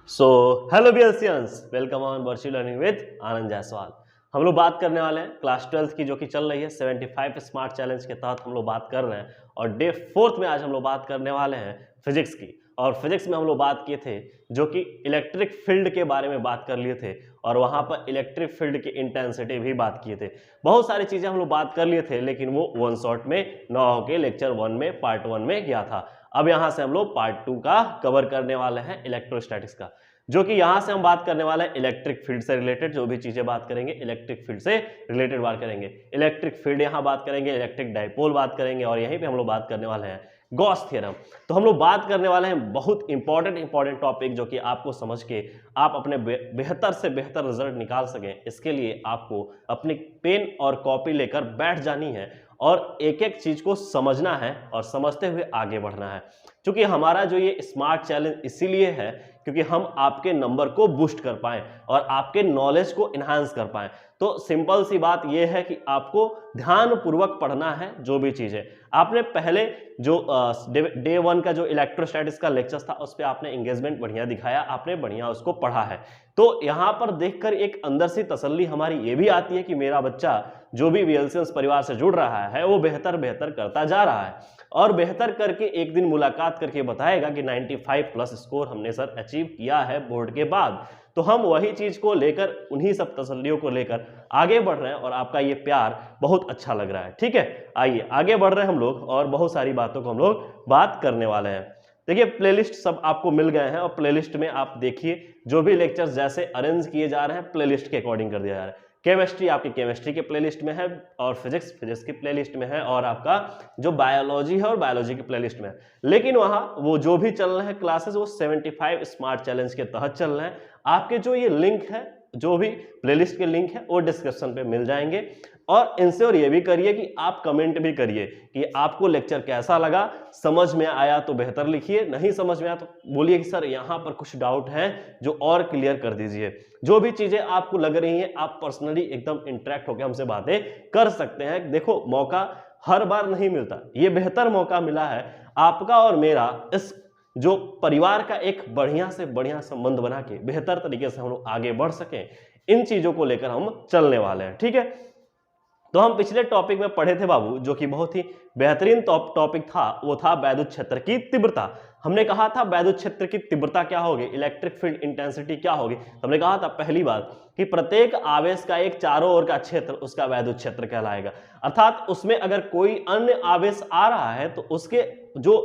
सो hello बियर्सियंस, welcome on virtual learning with Anand Jaiswal. हम लोग बात करने वाले हैं क्लास 12th की, जो कि चल रही है 75 स्मार्ट चैलेंज के तहत हम लोग बात कर रहे हैं। और डे 4th में आज हम लोग बात करने वाले हैं फिजिक्स की। और फिजिक्स में हम लोग बात किए थे जो कि इलेक्ट्रिक फील्ड के बारे में बात कर लिए थे, और वहाँ पर इलेक्ट्रिक फील्ड की इंटेंसिटी भी बात किए थे। बहुत सारी चीज़ें हम लोग बात कर लिए थे, लेकिन वो वन शॉट में ना होके लेक्चर 1 में पार्ट 1 में गया था। अब यहाँ से हम लोग पार्ट 2 का कवर करने वाले हैं, इलेक्ट्रोस्टैटिक्स का, जो कि यहां से हम बात करने वाले हैं इलेक्ट्रिक फील्ड से रिलेटेड। जो भी चीजें बात करेंगे इलेक्ट्रिक फील्ड से रिलेटेड बात करेंगे। इलेक्ट्रिक फील्ड यहां बात करेंगे, इलेक्ट्रिक डाइपोल बात करेंगे, और यहीं पे हम लोग बात करने वाले हैं गॉस थ्योरम। तो हम लोग बात करने वाले हैं बहुत इंपॉर्टेंट टॉपिक, जो कि आपको समझ के आप अपने बेहतर से बेहतर रिजल्ट निकाल सकें। इसके लिए आपको अपनी पेन और कॉपी लेकर बैठ जानी है और एक एक चीज को समझना है और समझते हुए आगे बढ़ना है। क्योंकि हमारा जो ये स्मार्ट चैलेंज इसीलिए है क्योंकि हम आपके नंबर को बूस्ट कर पाएं और आपके नॉलेज को इन्हांस कर पाएं। तो सिंपल सी बात यह है कि आपको ध्यानपूर्वक पढ़ना है जो भी चीज़ है। आपने पहले जो डे 1 का जो इलेक्ट्रोस्टैटिक्स का लेक्चर था उस पर आपने एंगेजमेंट बढ़िया दिखाया, आपने बढ़िया उसको पढ़ा है। तो यहाँ पर देखकर एक अंदर से तसल्ली हमारी ये भी आती है कि मेरा बच्चा जो भी वीएलसीएस परिवार से जुड़ रहा है वो बेहतर करता जा रहा है, और बेहतर करके एक दिन मुलाकात करके बताएगा कि 95 प्लस स्कोर हमने सर अचीव किया है बोर्ड के बाद। तो हम वही चीज को लेकर, उन्हीं सब तसल्लियों को लेकर आगे बढ़ रहे हैं, और आपका ये प्यार बहुत अच्छा लग रहा है। ठीक है, आइए आगे बढ़ रहे हैं हम लोग, और बहुत सारी बातों को हम लोग बात करने वाले हैं। देखिए, प्लेलिस्ट सब आपको मिल गए हैं, और प्लेलिस्ट में आप देखिए जो भी लेक्चर्स जैसे अरेंज किए जा रहे हैं प्लेलिस्ट के अकॉर्डिंग कर दिया जा रहा है। केमिस्ट्री आपकी केमिस्ट्री के प्लेलिस्ट में है, और फिजिक्स की प्लेलिस्ट में है, और आपका जो बायोलॉजी है और बायोलॉजी की प्लेलिस्ट में है। लेकिन वहां वो जो भी चल रहे हैं क्लासेस वो 75 स्मार्ट चैलेंज के तहत चल रहे हैं। आपके जो ये लिंक है, जो भी प्लेलिस्ट के लिंक है वो डिस्क्रिप्शन पे मिल जाएंगे। और इंश्योर ये भी करिए कि आप कमेंट भी करिए कि आपको लेक्चर कैसा लगा, समझ में आया तो बेहतर लिखिए, नहीं समझ में आया तो बोलिए कि सर यहाँ पर कुछ डाउट है जो और क्लियर कर दीजिए। जो भी चीजें आपको लग रही हैं आप पर्सनली एकदम इंटरेक्ट होकर हमसे बातें कर सकते हैं। देखो, मौका हर बार नहीं मिलता, ये बेहतर मौका मिला है आपका और मेरा इस जो परिवार का एक बढ़िया से बढ़िया संबंध बना के बेहतर तरीके से हम लोग आगे बढ़ सकें। इन चीजों को लेकर हम चलने वाले हैं। ठीक है, तो हम पिछले टॉपिक में पढ़े थे बाबू, जो कि बहुत ही बेहतरीन टॉपिक था, वो था वैद्युत क्षेत्र की तीव्रता। हमने कहा था वैद्युत क्षेत्र की तीव्रता क्या होगी, इलेक्ट्रिक फील्ड इंटेंसिटी क्या होगी। हमने कहा था पहली बात कि प्रत्येक आवेश का एक चारों ओर का क्षेत्र उसका वैद्युत क्षेत्र कहलाएगा। अर्थात उसमें अगर कोई अन्य आवेश आ रहा है तो उसके जो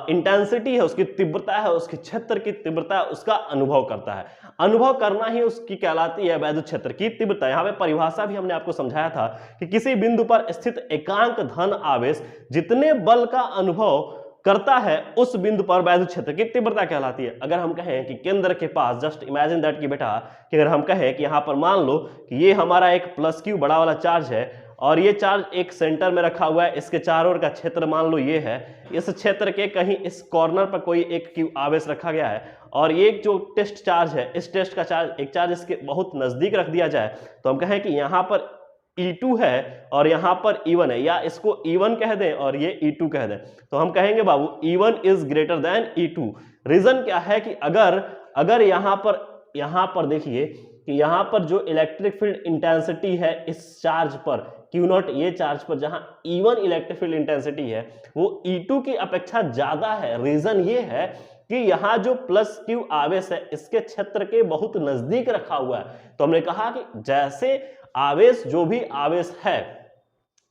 इंटेंसिटी है, उसकी तीव्रता है, उसके क्षेत्र की तीव्रता है, उसका अनुभव करता है। अनुभव करना ही उसकी कहलाती है वैद्युत क्षेत्र की तीव्रता। यहाँ पे परिभाषा भी हमने आपको समझाया था कि किसी बिंदु पर स्थित एकांक धन आवेश जितने बल का अनुभव करता है उस बिंदु पर वैद्युत क्षेत्र की तीव्रता कहलाती है। अगर हम कहें कि केंद्र के पास, जस्ट इमेजिन दैट कि बेटा, कि अगर हम कहें कि यहाँ पर मान लो कि ये हमारा एक प्लस क्यू बड़ा वाला चार्ज है, और ये चार्ज एक सेंटर में रखा हुआ है, इसके चारों ओर का क्षेत्र मान लो ये है, इस क्षेत्र के कहीं इस कॉर्नर पर कोई एक क्यू आवेश रखा गया है, और ये जो टेस्ट चार्ज है, इस टेस्ट का चार्ज, एक चार्ज इसके बहुत नजदीक रख दिया जाए, तो हम कहें कि यहाँ पर E2 है और यहाँ पर E1 है, या इसको E1 कह दें और ये E2 कह दें, तो हम कहेंगे बाबू E1 is greater than E2। Reason क्या है कि अगर यहाँ पर देखिए कि यहाँ पर जो इलेक्ट्रिक फील्ड इंटेंसिटी है इस चार्ज पर Q0, ये चार्ज पर जहां E1 इलेक्ट्रिक फील्ड इंटेंसिटी है वो E2 की अपेक्षा ज्यादा है। रीजन ये है कि यहाँ जो प्लस क्यू आवेश है इसके क्षेत्र के बहुत नजदीक रखा हुआ है। तो हमने कहा कि जैसे आवेश, जो भी आवेश है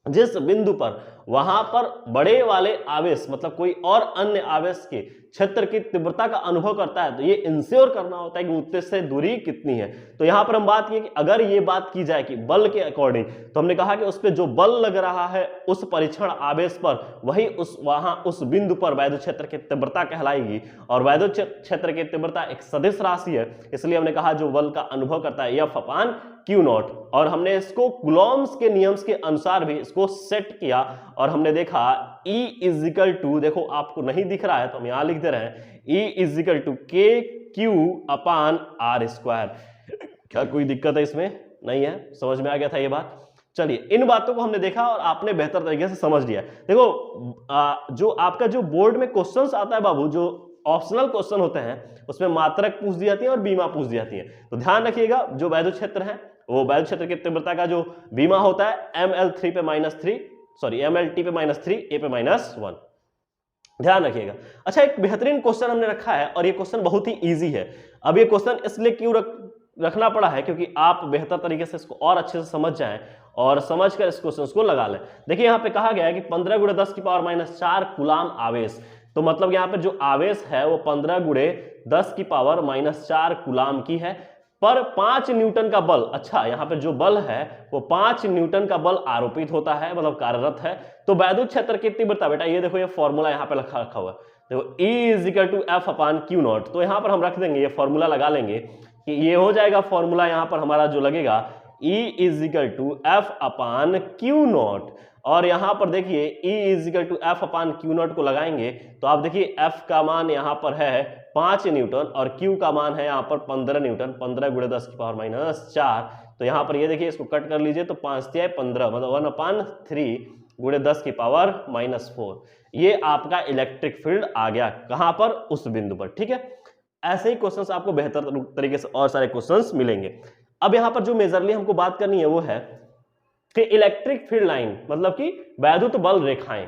जिस बिंदु पर, वहां पर बड़े वाले आवेश मतलब कोई और अन्य आवेश के क्षेत्र की तीव्रता का अनुभव करता है, तो ये इंश्योर करना होता है कि उत्तेज से दूरी कितनी है। तो यहां पर हम बात की कि अगर ये बात की जाए कि बल के अकॉर्डिंग, तो हमने कहा कि उस पर जो बल लग रहा है उस परीक्षण आवेश पर, वही उस बिंदु पर वैद्युत क्षेत्र की तीव्रता कहलाएगी। और वैद्युत क्षेत्र की तीव्रता एक सदिश राशि है, इसलिए हमने कहा जो बल का अनुभव करता है F अपान Q0। और हमने इसको कूलॉम्स के नियम्स के अनुसार भी इसको सेट किया, और हमने देखा E इजिकल टू, देखो आपको नहीं दिख रहा है तो हम यहां लिख दे रहे हैं, E is equal to KQ upon R square. क्या कोई दिक्कत है इसमें? नहीं है, समझ में आ गया था ये बात। चलिए, इन बातों को हमने देखा और आपने बेहतर तरीके से समझ लिया। देखो जो आपका जो बोर्ड में क्वेश्चंस आता है बाबू, जो ऑप्शनल क्वेश्चन होते हैं उसमें मात्रक पूछ दी जाती है और बीमा पूछ दी जाती है। तो ध्यान रखिएगा, जो वैद्युत क्षेत्र है वो वैद्युत क्षेत्र की तीव्रता का जो बीमा होता है ML3 पे -3, सॉरी MLT पे -3, A पे -1, ध्यान रखिएगा। अच्छा, एक बेहतरीन क्वेश्चन हमने रखा है और ये क्वेश्चन बहुत ही इजी है। अब ये क्वेश्चन इसलिए क्यों रखना पड़ा है क्योंकि आप बेहतर तरीके से इसको और अच्छे से समझ जाएं और समझ कर इस क्वेश्चन को लगा लें। देखिए यहाँ पे कहा गया है कि 15 × 10⁻⁻4 कूलाम आवेश, तो मतलब यहाँ पे जो आवेश है वो 15 × 10⁻⁻4 कूलाम की है, पर 5 न्यूटन का बल, अच्छा यहाँ पे जो बल है वो 5 न्यूटन का बल आरोपित होता है, मतलब कार्यरत है। तो वैद्युत क्षेत्र की तीव्रता, बेटा ये देखो ये फॉर्मूला यहाँ पे रखा हुआ है, देखो E = F/Q0। तो यहाँ पर हम रख देंगे, ये फॉर्मूला लगा लेंगे कि ये हो जाएगा फॉर्मूला यहाँ पर हमारा जो लगेगा E = F/Q0। और यहाँ पर देखिए E = F/Q0 को लगाएंगे तो आप देखिए F का मान यहाँ पर है 5 न्यूटन और Q का मान है यहाँ पर 15 न्यूटन, 15 × 10⁻⁻4। तो यहाँ पर ये देखिए इसको कट कर लीजिए तो 5 × 15 मतलब 1/3 × 10⁻⁻4। ये आपका इलेक्ट्रिक फील्ड आ गया कहां पर, उस बिंदु पर। ठीक है, ऐसे ही क्वेश्चंस आपको बेहतर तरीके से और सारे क्वेश्चंस मिलेंगे। अब यहां पर जो मेजरली हमको बात करनी है वो है कि इलेक्ट्रिक फील्ड लाइन, मतलब कि वैद्युत बल रेखाएं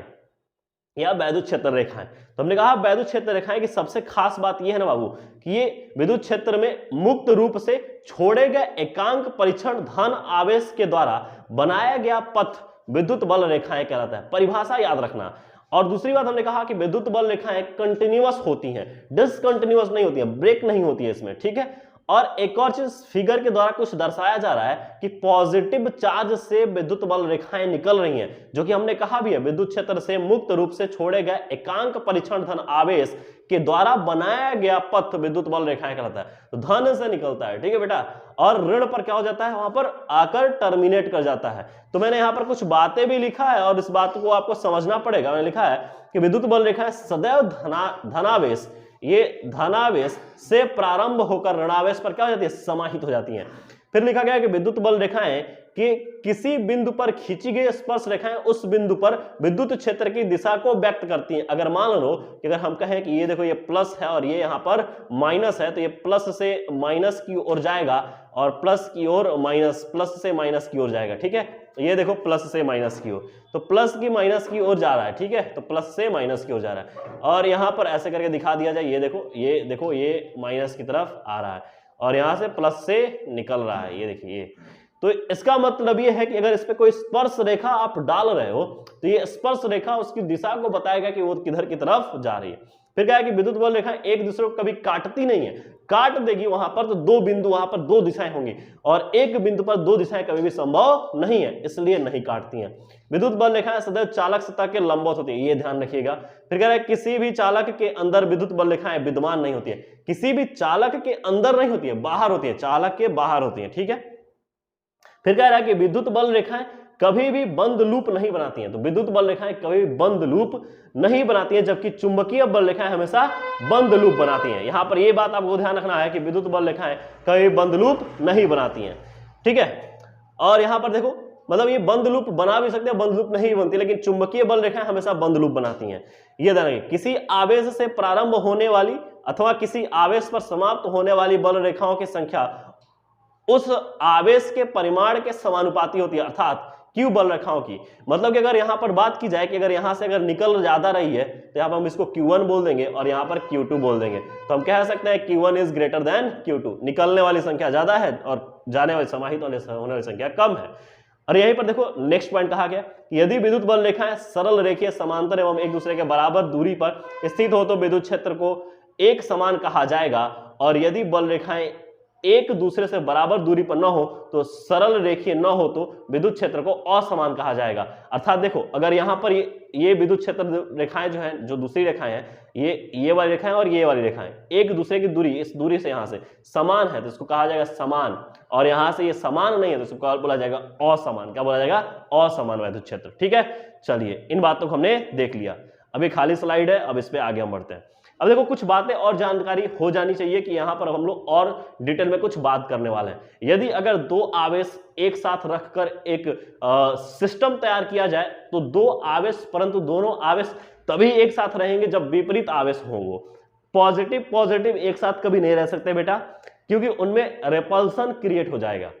या वैद्युत क्षेत्र रेखाएं। तो हमने कहा वैद्युत क्षेत्र रेखाएं की सबसे खास बात यह है ना बाबू कि ये विद्युत क्षेत्र में मुक्त रूप से छोड़े गए एकांक परीक्षण धन आवेश के द्वारा बनाया गया पथ विद्युत बल रेखाएं कहलाता है। परिभाषा याद रखना। और दूसरी बात हमने कहा कि विद्युत बल रेखाएं कंटिन्यूअस होती हैं, डिसकंटिन्यूअस नहीं होती हैं, ब्रेक नहीं होती है इसमें। ठीक है, और एक और चीज फिगर के द्वारा कुछ दर्शाया जा रहा है कि पॉजिटिव चार्ज से विद्युत बल रेखाएं निकल रही हैं, जो कि हमने कहा भी है विद्युत क्षेत्र से मुक्त रूप से छोड़े गए एकांक परीक्षण धन आवेश के द्वारा बनाया गया पथ विद्युत बल रेखाएं कहलाता है। तो धन से निकलता है, ठीक है बेटा, और ऋण पर क्या हो जाता है, वहां पर आकर टर्मिनेट कर जाता है। तो मैंने यहां पर कुछ बातें भी लिखा है और इस बात को आपको समझना पड़ेगा। मैंने लिखा है कि विद्युत बल रेखाएं सदैव धनावेश, ये धनावेश से प्रारंभ होकर ऋणावेश पर क्या हो जाती है, समाहित हो जाती हैं। फिर लिखा गया है कि विद्युत बल रेखाएं कि किसी बिंदु पर खींची गई स्पर्श रेखाएं उस बिंदु पर विद्युत क्षेत्र की दिशा को व्यक्त करती हैं। अगर मान लो कि अगर हम कहें कि ये देखो ये प्लस है और ये यहाँ पर माइनस है, तो ये प्लस से माइनस की ओर जाएगा और प्लस की ओर माइनस, प्लस से माइनस की ओर जाएगा। ठीक है, ये देखो प्लस से माइनस की ओर, तो प्लस की माइनस की ओर जा रहा है। ठीक है, तो प्लस से माइनस की ओर जा रहा है और यहाँ पर ऐसे करके दिखा दिया जाए, ये देखो ये माइनस की तरफ आ रहा है और यहाँ से प्लस से निकल रहा है, ये देखिए। तो इसका मतलब ये है कि अगर इस पे कोई स्पर्श रेखा आप डाल रहे हो तो ये स्पर्श रेखा उसकी दिशा को बताएगा कि वो किधर की तरफ जा रही है। फिर क्या है कि विद्युत बल रेखा एक दूसरे को कभी काटती नहीं है, काट देगी वहां पर तो दो बिंदु, वहां पर दो दिशाएं होंगी और एक बिंदु पर दो दिशाएं कभी भी संभव नहीं है, इसलिए नहीं काटती हैं। विद्युत बल रेखाएं सदैव चालक सतह के लंबवत होती है, ये ध्यान रखिएगा। फिर कह रहा है किसी भी चालक के अंदर विद्युत बल रेखाएं विद्यमान नहीं होती है, किसी भी चालक के अंदर नहीं होती है, बाहर होती है, चालक के बाहर होती है। ठीक है, फिर कह रहा है कि विद्युत बल रेखाएं कभी भी बंद लूप नहीं बनाती हैं, तो विद्युत बल रेखाएं कभी भी बंद लूप नहीं बनाती हैं, जबकि चुंबकीय बल रेखाएं हमेशा बंद लूप बनाती हैं। यहां पर यह बात आपको ध्यान रखना है कि विद्युत बल रेखाएं कभी बंद लूप नहीं बनाती हैं। ठीक है, और यहां पर देखो मतलब ये बंद लूप बना भी सकते हैं, बंद लूप नहीं बनती, लेकिन चुंबकीय बल रेखाएं हमेशा बंद लूप बनाती हैं। ये ध्यान रखिए, किसी आवेश से प्रारंभ होने वाली अथवा किसी आवेश पर समाप्त होने वाली बल रेखाओं की संख्या उस आवेश के परिमाण के समानुपाती होती है, अर्थात क्यू बल रेखाओं की। मतलब कि अगर यहां पर बात की जाए कि अगर यहां से अगर निकल ज्यादा रही है तो यहां पर हम इसको Q1 बोल देंगे और यहां पर Q2 बोल देंगे, तो हम कह सकते हैं Q1 is greater then Q2। निकलने वाली संख्या ज्यादा है और जाने वाली समाहित होने वाली संख्या कम है। और यहीं पर देखो नेक्स्ट पॉइंट कहा गया कि यदि विद्युत बल रेखाएं सरल रेखीय समांतर एवं एक दूसरे के बराबर दूरी पर स्थित हो तो विद्युत क्षेत्र को एक समान कहा जाएगा, और यदि बल रेखाएं एक दूसरे से बराबर दूरी पर न हो तो सरल रेखीय न हो तो विद्युत क्षेत्र को असमान कहा जाएगा। अर्थात देखो अगर यहाँ पर ये विद्युत क्षेत्र रेखाएं जो हैं, जो दूसरी रेखाएं हैं, ये वाली रेखाएं और ये वाली रेखाएं एक दूसरे की दूरी, इस दूरी से यहाँ से समान है तो इसको कहा जाएगा समान, और यहाँ से ये समान नहीं है तो इसको बोला जाएगा असमान। क्या बोला जाएगा? असमान वैद्युत क्षेत्र। ठीक है, चलिए इन बातों को हमने देख लिया। अभी खाली स्लाइड है, अब इस पे आगे हम बढ़ते हैं। अब देखो कुछ बातें और जानकारी हो जानी चाहिए कि यहां पर हम लोग और डिटेल में कुछ बात करने वाले हैं। यदि अगर दो आवेश एक साथ रखकर एक सिस्टम तैयार किया जाए तो दो आवेश, परंतु दोनों आवेश तभी एक साथ रहेंगे जब विपरीत आवेश होंगे। पॉजिटिव पॉजिटिव एक साथ कभी नहीं रह सकते बेटा, क्योंकि उनमें रिपल्सन क्रिएट हो जाएगा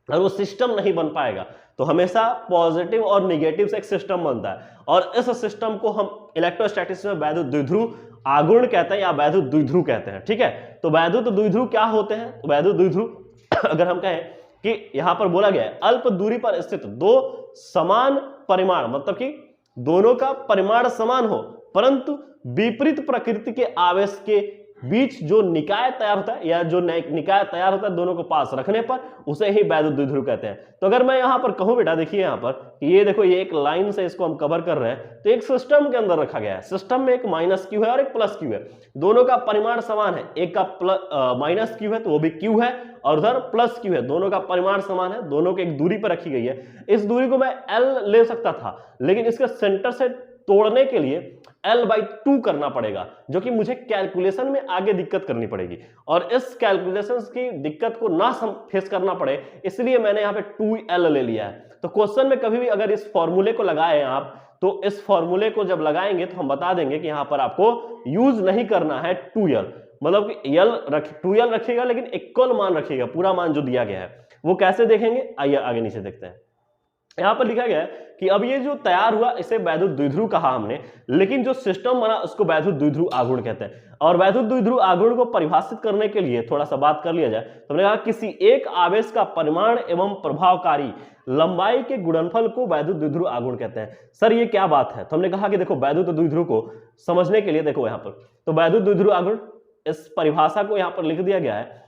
और वो सिस्टम नहीं बन पाएगा। तो हमेशा पॉजिटिव और निगेटिव से एक सिस्टम बनता है, और इस सिस्टम को हम इलेक्ट्रोस्टैटिक्स में वैद्युत द्विध्रुव आघूर्ण कहते हैं या वैद्युत द्विध्रुव कहते हैं। ठीक है, तो वैद्युत द्विध्रुव क्या होते हैं? वैद्युत द्विध्रुव अगर हम कहें कि यहां पर बोला गया है अल्प दूरी पर स्थित दो समान परिमाण, मतलब कि दोनों का परिमाण समान हो परंतु विपरीत प्रकृति के आवेश के बीच जो निकाय तैयार होता है या जो निकाय तैयार होता है दोनों को पास रखने पर, उसे ही वैद्युत द्विध्रुव कहते हैं। तो अगर मैं यहां पर कहूं बेटा, देखिए यहां पर ये देखो, ये एक लाइन से इसको हम कवर कर रहे हैं, तो एक सिस्टम के अंदर रखा गया है। सिस्टम में एक माइनस क्यू है और एक प्लस क्यू है, दोनों का परिमाण समान है। एक का माइनस क्यू है तो वो भी क्यू है, और उधर प्लस क्यू है, दोनों का परिमाण समान है, दोनों के एक दूरी पर रखी गई है। इस दूरी को मैं एल ले सकता था, लेकिन इसके सेंटर से तोड़ने के लिए L/2 करना पड़ेगा, जो कि मुझे कैलकुलेशन में आगे दिक्कत करनी पड़ेगी, और इस कैलकुलेशन की दिक्कत को ना फेस करना पड़े इसलिए मैंने यहाँ पे 2L ले लिया है। तो क्वेश्चन में कभी भी अगर इस फॉर्मूले को लगाए आप, तो इस फॉर्मूले को जब लगाएंगे तो हम बता देंगे कि यहाँ पर आपको यूज नहीं करना है 2L, मतलब कि 2L रखिएगा लेकिन इक्वल मान रखिएगा, पूरा मान जो दिया गया है। वो कैसे देखेंगे, आइए आगे नीचे देखते हैं। यहां पर लिखा गया है कि अब ये जो तैयार हुआ इसे वैद्युत द्विध्रुव कहा हमने, लेकिन जो सिस्टम बना उसको वैद्युत द्विध्रुव आघूर्ण कहते हैं। और वैद्युत द्विध्रुव आघूर्ण को परिभाषित करने के लिए थोड़ा सा बात कर लिया जाए तो हमने कहा किसी एक आवेश का परिमाण एवं प्रभावकारी लंबाई के गुणनफल को वैद्युत द्विध्रुव आघूर्ण कहते हैं। सर ये क्या बात है? तो हमने कहा कि देखो वैद्युत द्विध्रुव को समझने के लिए देखो यहाँ पर, तो वैद्युत द्विध्रुव आघूर्ण इस परिभाषा को यहाँ पर लिख दिया गया है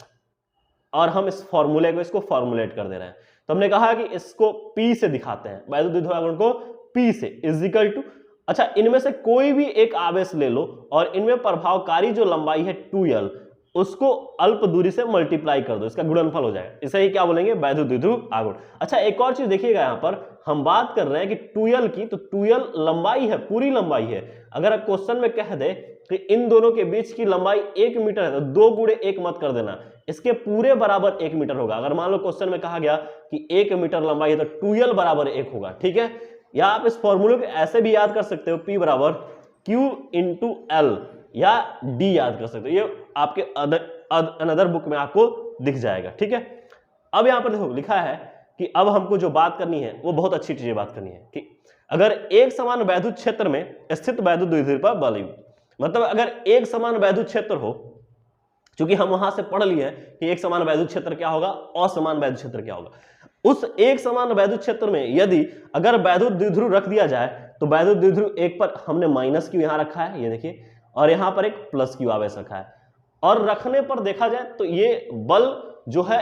और हम इस फॉर्मूले को इसको फॉर्मुलेट कर दे रहे हैं। तो हमने कहा कि इसको P से दिखाते हैं, वैद्युत द्विध्रुव आघूर्ण को P से इक्वल टू, अच्छा इनमें से कोई भी एक आवेश ले लो और इनमें प्रभावकारी जो लंबाई है 2L, उसको अल्प दूरी से मल्टीप्लाई कर दो, इसका गुणनफल हो जाएगा। इसे ही क्या बोलेंगे? वैद्युत द्विध्रुव आघूर्ण। अच्छा एक और चीज देखिएगा, यहाँ पर हम बात कर रहे हैं कि 2L की, तो 2L लंबाई है, पूरी लंबाई है। अगर क्वेश्चन में कह दे कि इन दोनों के बीच की लंबाई 1 मीटर है तो 2 गुणे 1 मत कर देना, इसके पूरे बराबर 1 मीटर होगा। अगर मान लो क्वेश्चन में कहा गया कि 1 मीटर लंबाई है तो 2L बराबर 1 होगा। ठीक है, या आप इस फॉर्मूले को ऐसे भी याद कर सकते हो, P बराबर Q इंटू L, या D याद कर सकते हो, ये आपके अनदर बुक में आपको दिख जाएगा। ठीक है, अब यहां पर देखो लिखा है कि अब हमको जो बात करनी है वो बहुत अच्छी चीज बात करनी है कि अगर एक समान वैद्युत क्षेत्र में स्थित वैद्युत द्विध्रुव पर बल, मतलब अगर एक समान वैद्युत क्षेत्र हो, क्योंकि हम वहां से पढ़ लिए हैं कि एक समान वैद्युत क्षेत्र क्या होगा, असमान वैद्युत क्षेत्र क्या होगा। उस एक समान वैद्युत क्षेत्र में यदि अगर वैद्युत द्विध्रुव रख दिया जाए तो वैद्युत द्विध्रुव एक पर हमने माइनस क्यू यहां रखा है, ये देखिए, और यहां पर एक प्लस क्यू आवेश रखा है, और रखने पर देखा जाए तो ये बल जो है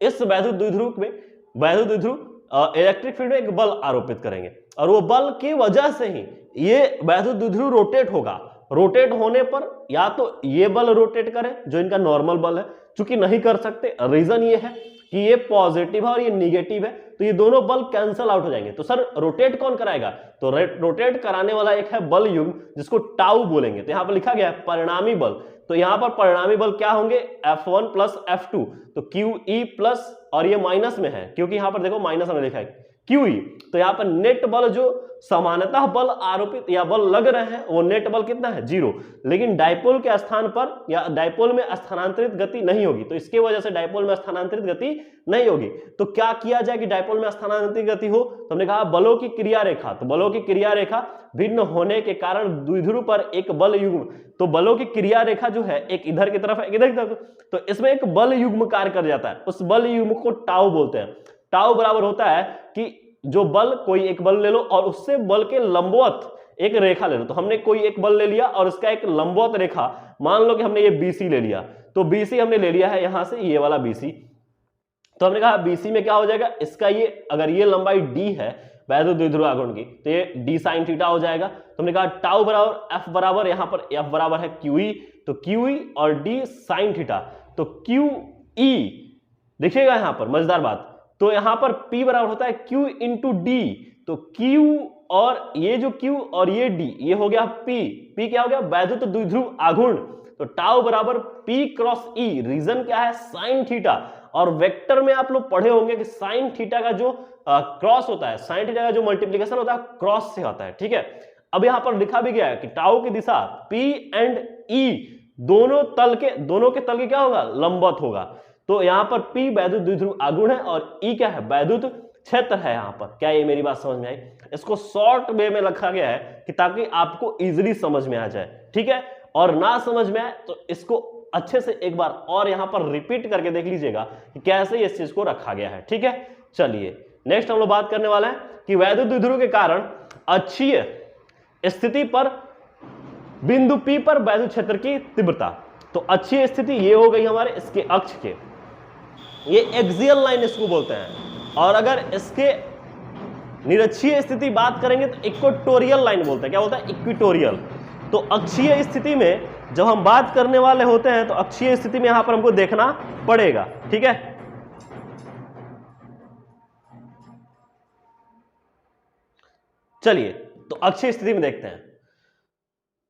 इस वैद्युत द्विध्रुव में, वैद्युत द्विध्रुव इलेक्ट्रिक फील्ड में एक बल आरोपित करेंगे, और वो बल की वजह से ही ये वैद्युत द्विध्रुव रोटेट होगा। रोटेट होने पर या तो ये बल रोटेट करे जो इनका नॉर्मल बल है, चूंकि नहीं कर सकते, रीजन ये है कि ये पॉजिटिव है और ये निगेटिव है, तो ये दोनों बल कैंसल आउट हो जाएंगे। तो सर रोटेट कौन कराएगा? तो रोटेट कराने वाला एक है बल युग्म जिसको टाउ बोलेंगे। तो यहां पर लिखा गया है परिणामी बल, तो यहां पर परिणामी बल क्या होंगे? F1 प्लस F2, तो QE प्लस, और ये माइनस में है क्योंकि यहां पर देखो माइनस हमने लिखा है QE, तो यहां पर नेट बल जो समानतः बल आरोपित या बल लग रहे हैं वो नेट बल कितना है? 0। लेकिन डायपोल के स्थान पर या डायपोल में स्थानांतरित गति नहीं होगी, तो इसके वजह से डायपोल में स्थानांतरित गति नहीं होगी। तो क्या किया जाए कि डायपोल में स्थानांतरित गति हो? तो हमने कहा बलों की क्रिया रेखा, तो बलों की क्रिया रेखा भिन्न होने के कारण द्विध्रुव पर एक बल युग्म, तो बलों की क्रिया रेखा जो है एक इधर की तरफ है, एक इधर की तरफ, तो इसमें एक बल युग्म कार्य कर जाता है, उस बल युग्म को टाउ बोलते हैं। टाउ बराबर होता है कि जो बल, कोई एक बल ले लो और उससे बल के लंबवत एक रेखा ले लो, तो हमने कोई एक बल ले लिया और उसका एक लंबवत रेखा, मान लो कि हमने ये BC ले लिया, तो BC हमने ले लिया है यहां से, ये वाला BC, तो हमने कहा BC में क्या हो जाएगा, इसका ये, अगर ये लंबाई D है वैद्युत द्विध्रुव आघूर्ण की, तो ये D sin थीटा हो जाएगा। तो हमने कहा टाउ बराबर F बराबर, यहां पर F बराबर है QE, तो QE और D sin थीटा, तो QE देखिएगा यहां पर मजेदार बात, तो यहां पर P बराबर होता है Q इंटू D, तो Q और ये जो Q और ये D, ये हो गया P क्या हो गया? वैद्युत द्विध्रुव आघूर्ण। तो टाउ बराबर P क्रॉस E, रीजन क्या है? साइन थीटा, और वेक्टर में आप लोग पढ़े होंगे कि साइन थीटा का जो क्रॉस होता है, साइन थीटा का जो मल्टीप्लीकेशन होता है क्रॉस से होता है। ठीक है, अब यहां पर लिखा भी गया है कि टाउ की दिशा P एंड E दोनों के तल के क्या होगा, लंबवत होगा। तो यहां पर P वैद्युत द्विध्रुव आघूर्ण है और E क्या है, वैद्युत क्षेत्र है। यहां पर क्या ये मेरी बात समझ में आई? इसको शॉर्ट वे में रखा गया है कि ताकि आपको इजीली समझ में आ जाए, ठीक है। और ना समझ में आए तो इसको अच्छे से एक बार और यहां पर रिपीट करके देख लीजिएगा कि कैसे इस चीज को रखा गया है, ठीक है। चलिए नेक्स्ट हम लोग बात करने वाले हैं कि वैद्युत द्विध्रुव के कारण अक्षीय स्थिति पर बिंदु P पर वैद्युत क्षेत्र की तीव्रता। तो अक्षीय स्थिति ये हो गई हमारे इसके अक्ष के, ये एक्सियल लाइन इसको बोलते हैं। और अगर इसके निरक्षीय स्थिति बात करेंगे तो इक्वेटोरियल लाइन बोलते हैं। क्या बोलते हैं, इक्वेटोरियल। तो अक्षीय स्थिति में जब हम बात करने वाले होते हैं तो अक्षीय स्थिति में यहां पर हमको देखना पड़ेगा, ठीक है। चलिए तो अक्षीय स्थिति में देखते हैं।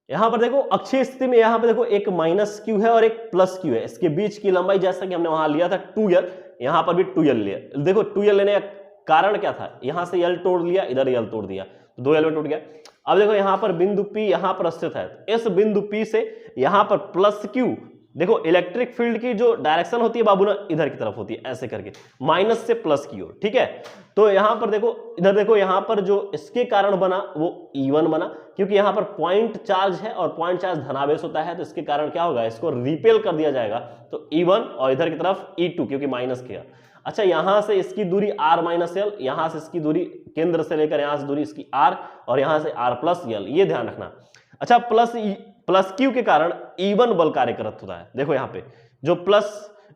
यहां पर देखो अक्षीय स्थिति में यहां पर देखो एक माइनस क्यू है और एक प्लस क्यू है। इसके बीच की लंबाई जैसा कि हमने वहां लिया था 2l, यहां पर भी 2l लिया। देखो 2l लेने का कारण क्या था, यहां से l तोड़ लिया, इधर l तोड़ दिया, तो 2 एलिमेंट टूट गया। अब देखो यहां पर बिंदु P यहां पर स्थित है, इस बिंदु P से यहां पर प्लस क्यू, देखो इलेक्ट्रिक फील्ड की जो डायरेक्शन होती है बाबू ना इधर की तरफ होती है, ऐसे करके माइनस से प्लस की ओर, ठीक है। तो यहां पर देखो, इधर देखो, यहां पर जो इसके कारण बना वो E1 बना, क्योंकि यहां पर पॉइंट चार्ज है और पॉइंट चार्ज धनावेश होता है, तो इसके कारण क्या होगा, इसको रिपेल कर दिया जाएगा। तो E1 और इधर की तरफ E2 क्योंकि माइनस किया। अच्छा यहां से इसकी दूरी r माइनस एल, यहां से इसकी दूरी केंद्र से लेकर यहां से दूरी इसकी r, और यहां से r प्लस एल, ये ध्यान रखना। अच्छा प्लस क्यू के कारण E1 बल कार्य करत होता है। देखो यहाँ पे जो प्लस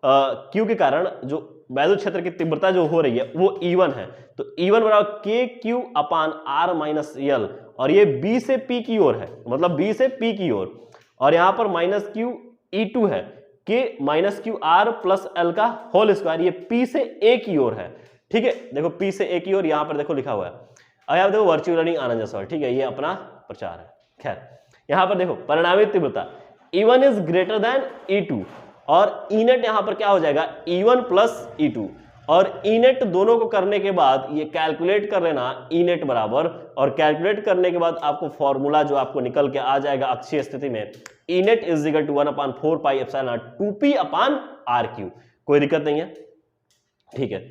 क्यू के कारण जो वैद्युत क्षेत्र की तीव्रता जो हो रही है वो E1 है। तो E1 बराबर के क्यू अपान r माइनस एल, और ये B से P की ओर है, मतलब B से P की ओर, और यहां पर माइनस क्यू E2 है, के minus Q R plus L का होल स्क्वायर, ये P से A की ओर है, ठीक है। देखो P से A की ओर यहां पर देखो लिखा हुआ है। अब यहाँ देखो वर्चुअल लर्निंग आनंद जायसवाल, ठीक है, ये अपना प्रचार है। खैर यहां पर देखो परिणामी तीव्रता E1 is greater than E2, और E नेट यहां पर क्या हो जाएगा, E1 प्लस E2, और E नेट दोनों को करने के बाद ये कैलकुलेट कर लेना E नेट बराबर, और कैलकुलेट करने के बाद आपको फॉर्मूला जो आपको निकल के आ जाएगा अक्षीय स्थिति में, E net is equal to 1/4 pi epsilon 2p upon r3। कोई दिक्कत नहीं है, ठीक है।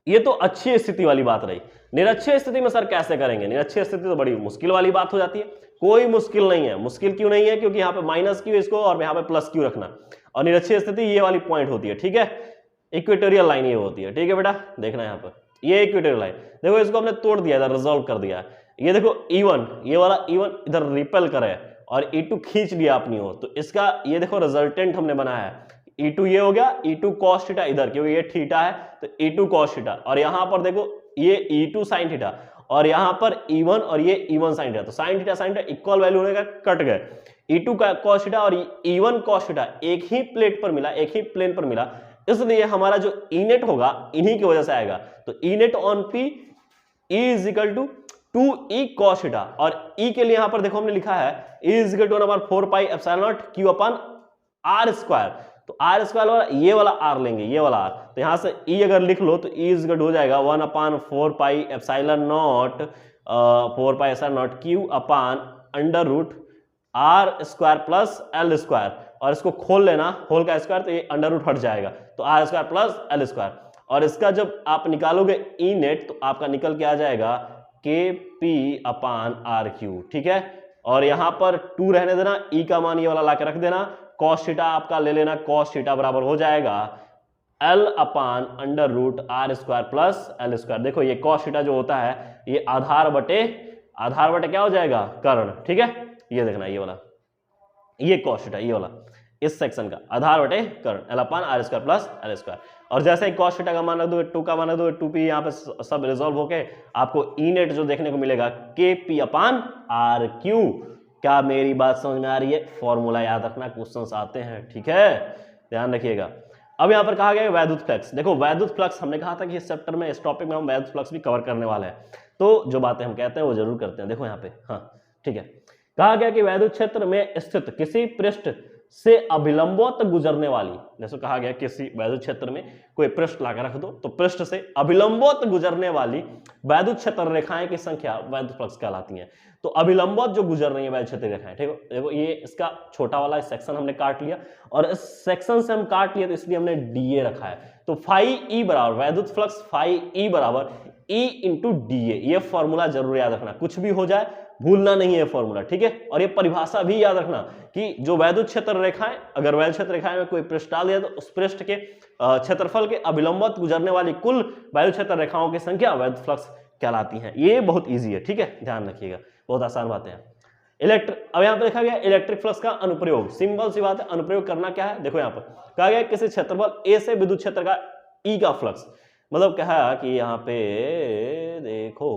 ये तो अच्छी स्थिति वाली बात रही। निरक्षीय स्थिति में सर कैसे करेंगे, निरक्षीय स्थिति तो बड़ी मुश्किल वाली बात हो जाती है। कोई मुश्किल नहीं है। मुश्किल क्यों नहीं है, क्योंकि यहाँ पे माइनस क्यू इसको और यहाँ पे प्लस क्यू रखना, और निरक्षीय स्थिति ये वाली पॉइंट होती है, ठीक है। इक्वेटोरियल लाइन ये होती है, ठीक है बेटा, देखना यहाँ पर ये इक्वेटोरियल लाइन, देखो इसको हमने तोड़ दिया, इधर रिजॉल्व कर दिया। ये देखो E1, ये वाला E1 इधर रिपेल करे और E2 खींच लिया अपनी ओर, तो इसका ये देखो रिजल्टेंट हमने बनाया है। E2 ये हो गया, E2 cos थीटा इधर, क्योंकि ये थीटा है तो E2 cos थीटा, और यहां पर देखो ये E2 sin थीटा, और यहां पर E1 और ये E1 sin थीटा, तो sin थीटा इक्वल वैल्यू होने का कट गए। E2 का cos थीटा और E1 cos थीटा एक ही प्लेट पर मिला, एक ही प्लेन पर मिला, इसलिए हमारा जो E नेट होगा इन्हीं की वजह से आएगा। तो E net on P is equal to 2e cos theta, और E के लिए यहां पर देखो हमने लिखा है E is equal to 1/4 pi epsilon naught q upon r square. तो r स्क्वायर वाला ये वाला r लेंगे, ये वाला r, तो यहां से E अगर लिख लो तो E इज इक्वल हो जाएगा 1/4 pi epsilon naught 4 pi epsilon naught q upon under root r square plus l square, और इसको खोल लेना होल का स्क्वायर, तो ये अंडर रूट हट जाएगा, तो r square plus l square, और इसका जब आप निकालोगे E नेट तो आपका निकल के आ जाएगा KP अपान RQ, ठीक है। और यहां पर 2 रहने देना, E का मान ये वाला ला के रख देना, cos थीटा आपका ले लेना, cos थीटा बराबर हो जाएगा L upon under root R square plus L square. देखो ये cos थीटा जो होता है ये आधार बटे क्या हो जाएगा, कर्ण, ठीक है। ये देखना ये वाला, ये cos थीटा, ये वाला इस सेक्शन का आधार बटे कर्ण, L अपान R square plus L square. और जैसे ही cos थीटा का मान रख दो, 2 का मान रख दो, 2p यहाँ पे सब रिजॉल्व होके आपको E नेट जो देखने को मिलेगा KP अपान RQ। क्या मेरी बात समझ में आ रही है? फॉर्मूला याद रखना, क्वेश्चंस आते हैं, ठीक है, ध्यान रखिएगा। अब यहाँ पर कहा गया वैद्युत फ्लक्स। देखो वैद्युत फ्लक्स हमने कहा था कि इस चैप्टर में, इस टॉपिक में हम वैद्युत फ्लक्स भी कवर करने वाले हैं, तो जो बातें हम कहते हैं वो जरूर करते हैं। देखो यहाँ पे, हाँ ठीक है, कहा गया कि वैद्युत क्षेत्र में स्थित किसी पृष्ठ से अभिलंबवत गुजरने वाली, जैसे कहा गया किसी वैद्युत क्षेत्र में कोई पृष्ठ लाकर रख दो तो पृष्ठ से अभिलंबवत गुजरने वाली वैद्युत क्षेत्र रेखाएं की संख्या वैद्युत फ्लक्स कहलाती हैं। तो अभिलंबवत जो गुजर रही है वैद्युत क्षेत्र रेखाएं, ठीक है, देखो ये इसका छोटा वाला सेक्शन हमने काट लिया और इस सेक्शन से हम काट लिया तो इसलिए हमने डीए रखा है। तो फाई ई बराबर वैद्युत फ्लक्स फाई ई बराबर ई इंटू डीए, ये फॉर्मूला जरूर याद रखना, कुछ भी हो जाए भूलना नहीं है फॉर्मूला, ठीक है। और ये परिभाषा भी याद रखना कि जो वैद्युत क्षेत्र रेखाएं, अगर वैद्युत क्षेत्र रेखाएं में कोई पृष्ठ डाल दिया तो उस पृष्ठ के क्षेत्रफल के अभिलंबवत गुजरने वाली कुल वैद्युत क्षेत्र रेखाओं की संख्या वैद्युत फ्लक्स कहलाती है। ये बहुत ईजी है, ठीक है, ध्यान रखिएगा, बहुत आसान बातें हैं। अब यहाँ पे देखा गया इलेक्ट्रिक फ्लक्स का अनुप्रयोग, सिंपल सी बात है, अनुप्रयोग करना क्या है, देखो यहाँ पर कहा गया किसी क्षेत्रफल ए से विद्युत क्षेत्र का ई का फ्लक्स, मतलब कहा कि यहाँ पे देखो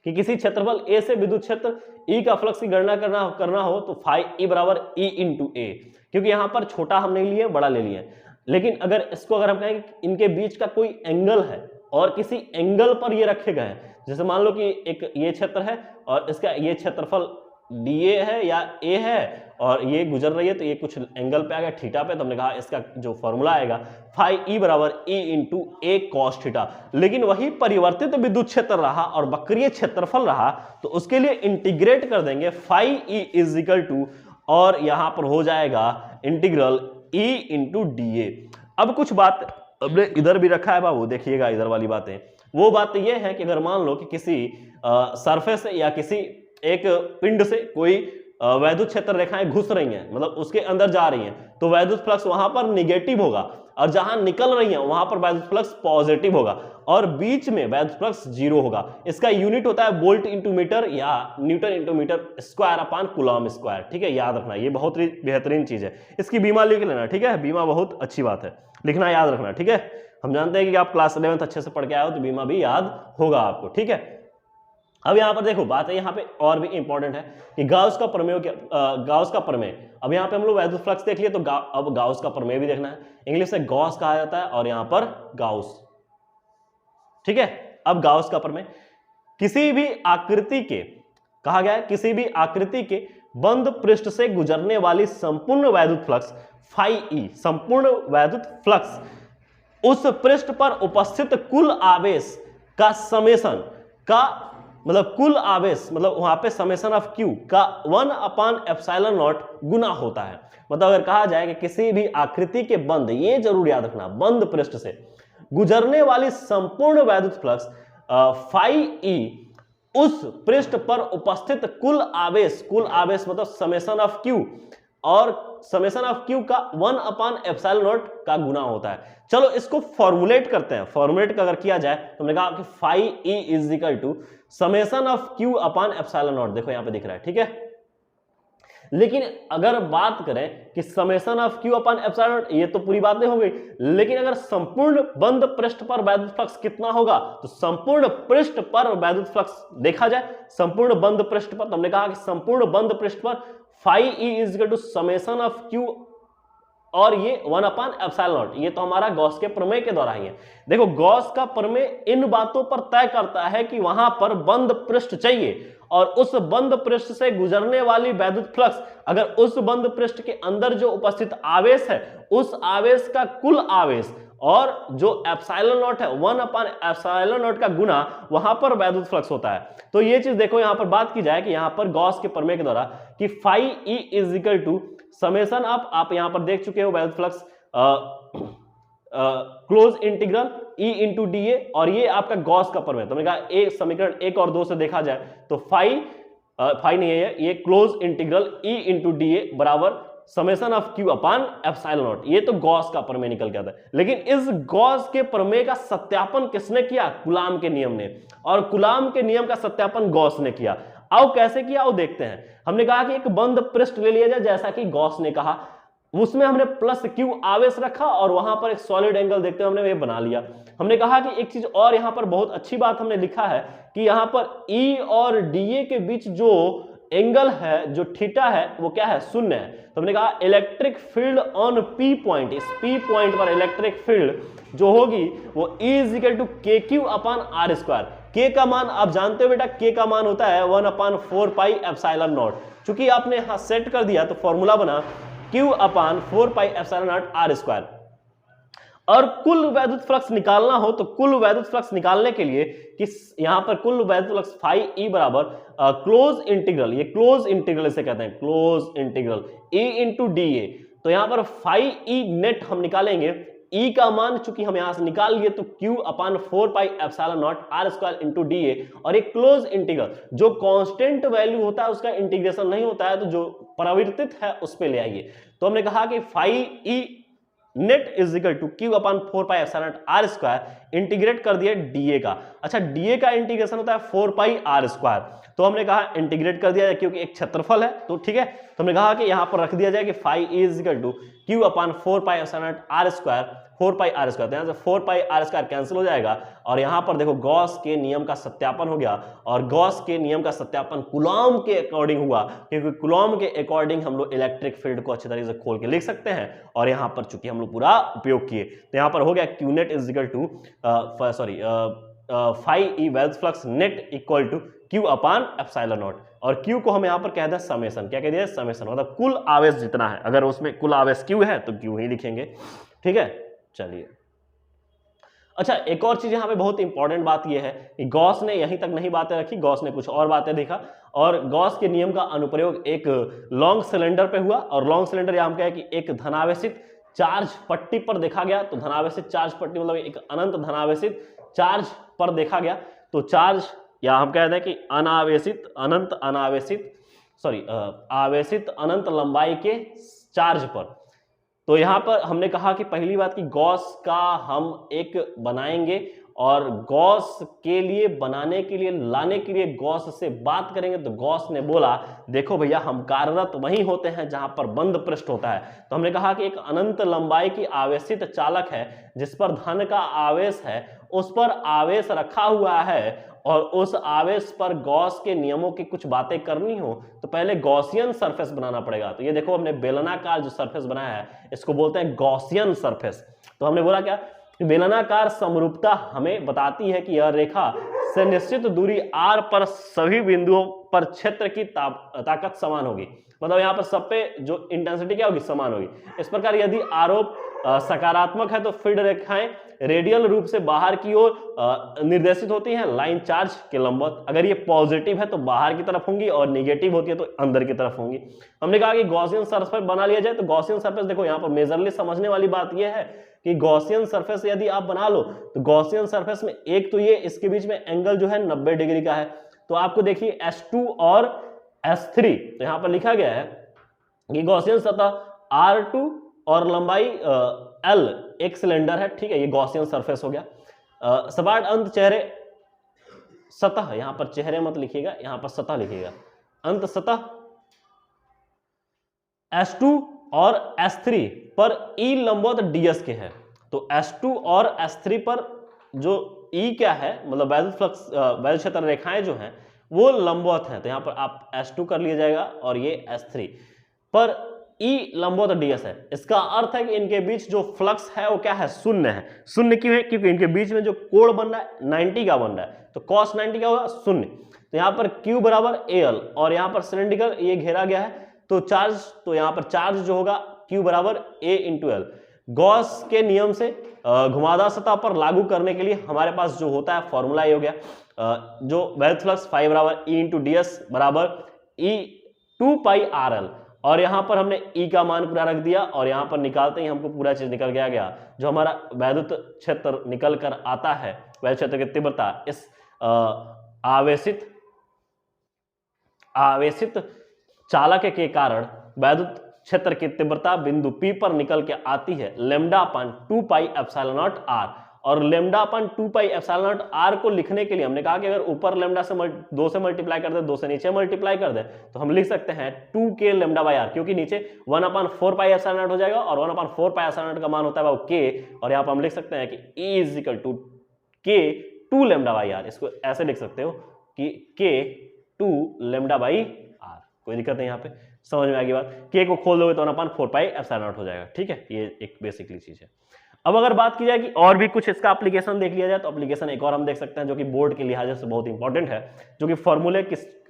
कि किसी क्षेत्रफल ए से विद्युत क्षेत्र ई का फ्लक्स की गणना करना हो तो फाई ई बराबर ई इंटू ए, क्योंकि यहाँ पर छोटा हम नहीं लिए बड़ा ले लिए, लेकिन अगर इसको अगर हम कहें कि इनके बीच का कोई एंगल है और किसी एंगल पर ये रखे गए हैं, जैसे मान लो कि एक ये क्षेत्र है और इसका ये क्षेत्रफल डीए है या ए है और ये गुजर रही है तो ये कुछ एंगल पे आ गया थीटा पे, तो हमने कहा इसका जो फॉर्मूला आएगा फाई ई बराबर ई इंटू ए कॉस थीटा। लेकिन वही परिवर्तित विद्युत क्षेत्र रहा और वक्रीय क्षेत्रफल रहा तो उसके लिए इंटीग्रेट कर देंगे phi E is equal to, और यहां पर हो जाएगा integral E into D A. अब कुछ बात हमने इधर भी रखा है बाबू, देखिएगा इधर वाली बातें, वो बात ये है कि अगर मान लो कि किसी सरफेस या किसी एक पिंड से कोई वैद्युत क्षेत्र रेखाएं घुस रही हैं, मतलब उसके अंदर जा रही हैं, तो वैद्युत फ्लक्स वहां पर निगेटिव होगा और जहां निकल रही हैं वहां पर वैद्युत फ्लक्स पॉजिटिव होगा और बीच में वैद्युत फ्लक्स जीरो होगा। इसका यूनिट होता है वोल्ट इंटू मीटर या newton into metre square upon coulomb square, ठीक है, याद रखना, ये बहुत ही बेहतरीन चीज है। इसकी बीमा लिख लेना, ठीक है, बीमा बहुत अच्छी बात है, लिखना याद रखना, ठीक है। हम जानते हैं कि आप क्लास 11th अच्छे से पढ़ के आए हो तो बीमा भी याद होगा आपको, ठीक है। अब यहां पर देखो बात है यहाँ पे और भी इंपॉर्टेंट है कि गाउस का प्रमेय, गाउस का प्रमेय, अब यहाँ पे हम लोग वैद्युत फ्लक्स देख लिए तो अब गाउस का प्रमेय भी देखना है, इंग्लिश से गॉस कहा जाता है और यहाँ पर गाउस, ठीक है। अब गाउस का प्रमेय, किसी भी आकृति के, कहा गया है किसी भी आकृति के बंद पृष्ठ से गुजरने वाली संपूर्ण वैद्युत फ्लक्स फाई ई, संपूर्ण वैद्युत फ्लक्स उस पृष्ठ पर उपस्थित कुल आवेश का समेशन का, मतलब कुल आवेश, मतलब वहां पे समेशन ऑफ क्यू का 1 अपान एप्सिलॉन नॉट गुना होता है। मतलब अगर कहा जाए कि किसी भी आकृति के बंद, ये जरूर याद रखना, बंद पृष्ठ से गुजरने वाली संपूर्ण वैद्युत फ्लक्स फाई ई उस पृष्ठ पर उपस्थित कुल आवेश मतलब समेशन ऑफ क्यू, और समेशन ऑफ क्यू का 1 अपान एप्सिलॉन नॉट का गुना होता है। चलो इसको फॉर्मुलेट करते हैं, फॉर्मुलेट अगर किया जाए तो हमने कहा कि phi E is equal to summation of Q upon epsilon naught, देखो यहां पे दिख रहा है, ठीक है। लेकिन अगर बात करें कि summation of Q upon epsilon not, ये तो पूरी बातें हो गई, लेकिन अगर संपूर्ण बंद पृष्ठ पर वैद्युत फ्लक्स कितना होगा, तो संपूर्ण पृष्ठ पर वैद्युत फ्लक्स देखा जाए, संपूर्ण बंद पृष्ठ पर, तो हमने कहा कि संपूर्ण बंद पृष्ठ पर phi E is equal to summation of Q और ये 1 अपान एप्सिलॉन नॉट, ये तो हमारा गॉस के प्रमेय के द्वारा ही है। देखो गॉस का प्रमेय इन बातों पर तय करता है कि वहां पर बंद पृष्ठ चाहिए और उस बंद पृष्ठ से गुजरने वाली वैद्युत फ्लक्स, अगर उस बंद पृष्ठ के अंदर जो उपस्थित आवेश है उस आवेश का कुल आवेश और जो एप्सिलॉन नॉट है 1 अपान एप्सिलॉन नॉट का गुना, वहां पर वैद्युत फ्लक्स होता है। तो ये चीज देखो यहां पर बात की जाए कि यहां पर गॉस के प्रमेय के द्वारा कि phi E is equal to summation of, आप यहां पर देख चुके हो वैद्युत flux close integral E into D A, और ये आपका गॉस का प्रमेय, तो मैंने कहा एक समीकरण 1 और 2 से देखा जाए तो फाई नहीं है ये close integral E into D A बराबर summation of Q upon epsilon not, ये तो गॉस का प्रमेय निकल के आता है। लेकिन इस गॉस के प्रमेय का सत्यापन किसने किया, कूलाम के नियम ने, और कूलाम के नियम का सत्यापन गॉस ने किया। आओ कैसे किया वो देखते हैं। हमने कहा कि एक बंद पृष्ठ ले लिया जाए जैसा कि गॉस ने कहा, उसमें हमने प्लस क्यू आवेश रखा और वहां पर एक सॉलिड एंगल देखते हुए हमने ये बना लिया। हमने कहा कि एक चीज और यहां पर बहुत अच्छी बात हमने लिखा है कि यहां पर ई और डीए के बीच जो एंगल है, जो थीटा है, वो क्या है, 0 है। तो हमने कहा electric field on P point, इस पी पॉइंट पर इलेक्ट्रिक फील्ड जो होगी वो E इज इक्वल टू के क्यू अपान आर स्क्वायर। के का मान आप जानते हो बेटा, के का मान होता है 1 अपान 4 पाई एप्सिलॉन नॉट। चूंकि आपने यहां सेट कर दिया तो फॉर्मूला बना Q upon 4 pi epsilon naught R square. और कुल वैद्युत फ्लक्स निकालना हो तो कुल वैद्युत फ्लक्स निकालने के लिए किस यहां पर कुल वैद्युत फ्लक्स फाई ई बराबर क्लोज इंटीग्रल, ये क्लोज इंटीग्रल इसे कहते हैं, close integral E into D ए। तो यहां पर फाई ई नेट हम निकालेंगे, E का मान चूंकि हम यहां से निकाल लिए तो Q upon 4 pi epsilon naught R square into D A. और एक क्लोज इंटीग्रल जो कांस्टेंट वैल्यू होता है उसका इंटीग्रेशन नहीं होता है, तो जो परिवर्तित है उस पर ले आइए। तो हमने कहा कि phi E net is equal to Q upon 4 pi epsilon naught R square, integrate कर दिया डीए का। अच्छा, डीए का इंटीग्रेशन होता है 4 पाई R स्क्वायर, तो हमने कहा इंटीग्रेट कर दिया जाए क्योंकि एक क्षेत्रफल है, तो ठीक है। तो हमने कहा कि यहां पर रख दिया जाए कि phi is equal to Q upon 4 pi epsilon naught R square, 4 pi R square, तो यहां से 4 पाई R स्क्वायर कैंसिल हो जाएगा। और यहां पर देखो गॉस के नियम का सत्यापन हो गया, और गॉस के नियम का सत्यापन कूलॉम के अकॉर्डिंग हुआ, क्योंकि कूलॉम के अकॉर्डिंग हम लोग इलेक्ट्रिक फील्ड को अच्छी तरीके से खोल के लिख सकते हैं। और यहां पर चूंकि हम लोग पूरा उपयोग किए, तो यहां पर हो गया Q net is equal to phi E वेल्थ flux net equal to Q upon epsilon not. और Q को हम यहां पर कहते हैं समेशन, क्या कह दिया, समेशन, मतलब कुल आवेश जितना है, अगर उसमें कुल आवेश Q है तो Q ही लिखेंगे, ठीक है। चलिए, अच्छा एक और चीज यहां पे बहुत इंपॉर्टेंट बात यह है कि गॉस ने यहीं तक नहीं बातें रखी, गॉस ने कुछ और बातें देखा, और गॉस के नियम का अनुप्रयोग एक लॉन्ग सिलेंडर पे हुआ। और लॉन्ग सिलेंडर या हम कहें कि एक धनावेशित चार्ज पट्टी पर देखा गया। तो धनावेशित चार्ज पट्टी मतलब एक अनंत धनावेशित चार्ज पर देखा गया। तो चार्ज या हम कहते हैं कि अनावेशित अनंत अनावेशित आवेशित अनंत लंबाई के चार्ज पर। तो यहां पर हमने कहा कि पहली बात कि गॉस का हम एक बनाएंगे, और गॉस के लिए बनाने के लिए लाने के लिए गॉस से बात करेंगे। तो गॉस ने बोला देखो भैया, हम कार्यरत वहीं होते हैं जहां पर बंद पृष्ठ होता है। तो हमने कहा कि एक अनंत लंबाई की आवेशित चालक है जिस पर धन का आवेश है, उस पर आवेश रखा हुआ है, और उस आवेश पर गॉस के नियमों की कुछ बातें करनी हो तो पहले गॉसियन सरफेस बनाना पड़ेगा। तो ये देखो हमने बेलनाकार जो सरफेस बनाया है इसको बोलते हैं गॉसियन सरफेस। तो हमने बोला क्या, बेलनाकार समरूपता हमें बताती है कि यह रेखा से निश्चित दूरी r पर सभी बिंदुओं पर क्षेत्र की ताकत समान होगी, मतलब यहाँ पर सब पे जो इंटेंसिटी क्या होगी, समान होगी। इस प्रकार यदि आरोप सकारात्मक है तो फील्ड रेखाएं रेडियल रूप से बाहर की ओर निर्देशित होती हैं लाइन चार्ज के लंबवत। अगर ये पॉजिटिव है तो बाहर की तरफ होंगी, और निगेटिव होती है तो अंदर की तरफ होंगी। हमने कहा कि गॉसियन सरफेस बना लिया जाए। तो गॉसियन सरफेस देखो यहाँ पर मेजरली समझने वाली बात यह है कि गॉसियन सरफेस यदि आप बना लो तो गॉसियन सरफेस में एक तो ये इसके बीच में एंगल जो है 90 डिग्री का है। तो आपको देखिए S2 और S3, तो यहां पर लिखा गया है कि गॉसियन सतह R2 और लंबाई L एक सिलेंडर है, ठीक है, ये गॉसियन सरफेस हो गया। सपाट अंत चेहरे सतह, यहां पर चेहरे मत लिखिएगा, यहां पर सतह लिखिएगा, अंत सतह S2 और S3 पर E लंबवत DS के है। तो S2 और S3 पर जो E क्या है, मतलब वैद्युत फ्लक्स वैद्युत क्षेत्र रेखाएं जो हैं वो लंबवत हैं। तो यहां पर आप S2 कर लिया जाएगा, और ये S3 पर E लंबवत DS है। इसका अर्थ है कि इनके बीच जो फ्लक्स है वो क्या है, शून्य है। शून्य क्यों है, क्योंकि इनके बीच में जो कोण बन रहा है 90 का बन रहा है, तो cos 90 क्या होगा, शून्य। तो यहाँ पर Q बराबर AL, और यहाँ पर सिलेंड्रिकल ये घेरा गया है, तो चार्ज, तो यहाँ पर चार्ज जो होगा Q बराबर A इंटू एल। गॉस के नियम से घुमावदार सतह पर लागू करने के लिए हमारे पास जो होता है फॉर्मूला ये हो गया, जो वैद्युत फ्लक्स फाई बराबर E इंटू DS बराबर E 2 पाई RL। और यहां पर हमने E का मान पूरा रख दिया, और यहां पर निकालते ही हमको पूरा चीज निकल गया जो हमारा वैद्युत क्षेत्र निकल कर आता है, वैद्युत क्षेत्र की तीव्रता इस आवेशित चालक के कारण वैद्युत क्षेत्र की तीव्रता बिंदु P पर निकल के आती है लैम्डा अपान 2 पाई एप्सिलॉन नॉट R। और लैम्डा अपान 2 पाई एप्सिलॉन नॉट R को लिखने के लिए हमने कहा कि अगर ऊपर लैम्डा से 2 से मल्टीप्लाई कर दे, 2 से नीचे मल्टीप्लाई कर दे, तो हम लिख सकते हैं 2k लैम्डा बाई R, क्योंकि नीचे 1 अपान 4 पाई एप्सिलॉन नॉट हो जाएगा, और 1 अपान 4 पाई एप्सिलॉन नॉट का मान होता है वो k, और यहाँ पर हम लिख सकते हैं कि E is equal to k 2 lambda by R। इसको ऐसे लिख सकते हो कि k 2 लैम्डा बाई R, कोई दिक्कत नहीं, यहाँ पे समझ में आ गई बात। k को खोल दोगे तो 1 अपान 4 पाई एप्सिलॉन नॉट हो जाएगा, ठीक है, ये एक बेसिकली चीज है। अब अगर बात की जाए कि और भी कुछ इसका एप्लीकेशन देख लिया जाए, तो एप्लीकेशन एक और हम देख सकते हैं जो कि बोर्ड के लिहाज से बहुत इंपॉर्टेंट है, जो कि फॉर्मूले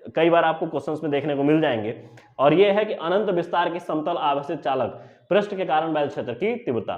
कई बार आपको क्वेश्चंस में देखने को मिल जाएंगे, और ये है कि अनंत विस्तार की समतल आवेशित चालक पृष्ठ के कारण वैद्युत क्षेत्र की तीव्रता।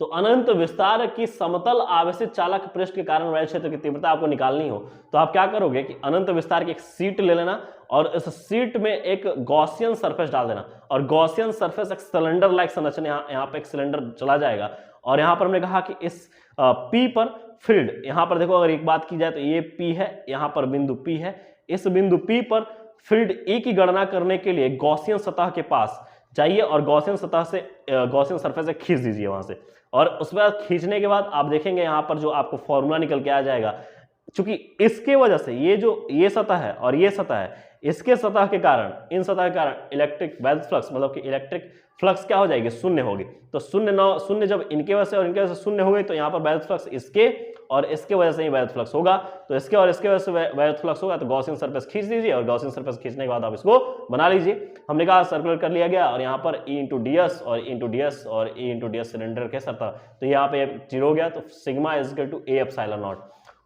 तो अनंत विस्तार की समतल आवेशित चालक पृष्ठ के कारण वैद्युत क्षेत्र की तीव्रता आपको निकालनी हो तो आप क्या करोगे कि अनंत विस्तार की एक शीट ले लेना और इस शीट में एक गॉसियन सरफेस डाल देना, और गॉसियन सरफेस एक सिलेंडर लाइक संरचना, यहाँ पे एक सिलेंडर चला जाएगा, और यहाँ पर हमने कहा कि इस P पर फील्ड, यहाँ पर देखो अगर एक बात की जाए तो ये P है, यहाँ पर बिंदु P है, इस बिंदु P पर फील्ड E की गणना करने के लिए गॉसियन सतह के पास जाइए और गॉसियन सतह से गॉसियन सरफेस से खींच दीजिए वहां से, और उसके बाद खींचने के बाद आप देखेंगे यहाँ पर जो आपको फॉर्मूला निकल के आ जाएगा, चूंकि इसके वजह से ये सतह है और ये सतह है, इसके सतह के कारण, इन सतह के कारण इलेक्ट्रिक वैद्युत फ्लक्स मतलब कि इलेक्ट्रिक फ्लक्स क्या हो जाएगी, शून्य होगी। तो शून्य जब इनके वजह से और इनके वजह से शून्य हो गई तो यहाँ पर वैद्युत फ्लक्स इसके और इसके वजह से ही वैद्युत फ्लक्स होगा, तो इसके और इसके वजह से वैद्युत फ्लक्स होगा, तो गॉसियन सरफेस खींच दीजिए और गॉसियन सरफेस खींचने के बाद आप इसको बना लीजिए। हमने कहा सर्कुलर कर लिया गया, और यहाँ पर E इंटू ds और E इंटू ds और E इंटू ds सिलेंडर के सतह, तो यहाँ पे 0 हो गया, तो sigma is equal to A epsilon not,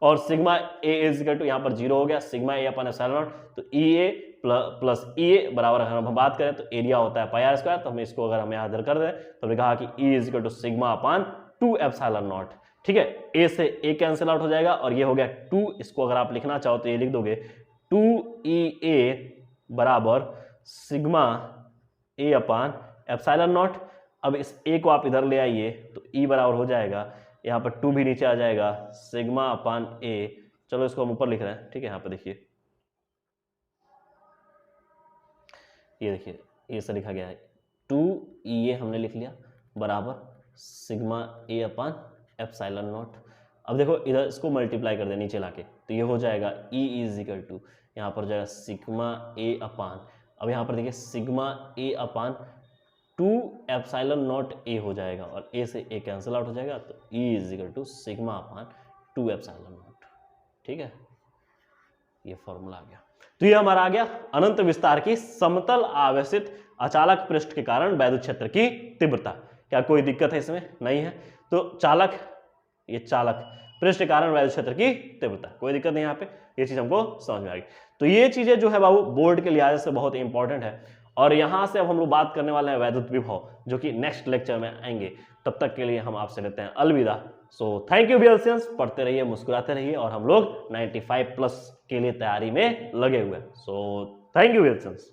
और sigma A is equal to यहाँ पर 0 हो गया, sigma A upon epsilon not, तो EA प्लस EA बराबर, अगर हम बात करें तो एरिया होता है पाई आर स्क्वायर, तो हम इसको अगर हम यहाँ इधर कर दें तो हमने कहा कि E is equal to sigma upon 2 epsilon naught. ठीक है, A से A कैंसिल आउट हो जाएगा और ये हो गया 2, इसको अगर आप लिखना चाहो तो ये लिख दोगे 2EA बराबर sigma A upon epsilon not. अब इस A को आप इधर ले आइए तो E बराबर हो जाएगा, यहाँ पर 2 भी नीचे आ जाएगा, सिग्मा अपान A, चलो इसको हम ऊपर लिख रहे हैं। ठीक है, यहाँ पर देखिए, ये देखिए ये से लिखा गया है 2EA हमने लिख लिया बराबर sigma A upon epsilon not. अब देखो इधर इसको मल्टीप्लाई कर दे नीचे लाके, तो ये हो जाएगा E इज इक्वल टू, यहाँ पर जाएगा सिग्मा A अपान, अब यहाँ पर देखिए sigma A upon 2 epsilon not A हो जाएगा, और A से A कैंसिल आउट हो जाएगा, तो E is equal to sigma upon 2 epsilon naught. ठीक है, ये फॉर्मूला आ गया। तो ये हमारा आ गया अनंत विस्तार की समतल आवेशित अचालक पृष्ठ के कारण वैद्युत क्षेत्र की तीव्रता। क्या कोई दिक्कत है इसमें? नहीं है। तो चालक, ये चालक पृष्ठ के कारण वैद्युत क्षेत्र की तीव्रता, कोई दिक्कत नहीं यहाँ पे, ये चीज हमको समझ में आ गई। तो ये चीजें जो है बाबू बोर्ड के लिहाज से बहुत इंपॉर्टेंट है, और यहाँ से अब हम लोग बात करने वाले हैं वैद्युत विभव, जो कि नेक्स्ट लेक्चर में आएंगे। तब तक के लिए हम आपसे लेते हैं अलविदा। सो थैंक यू BLCians, पढ़ते रहिए, मुस्कुराते रहिए, और हम लोग 95+ के लिए तैयारी में लगे हुए हैं। So thank you BLCians।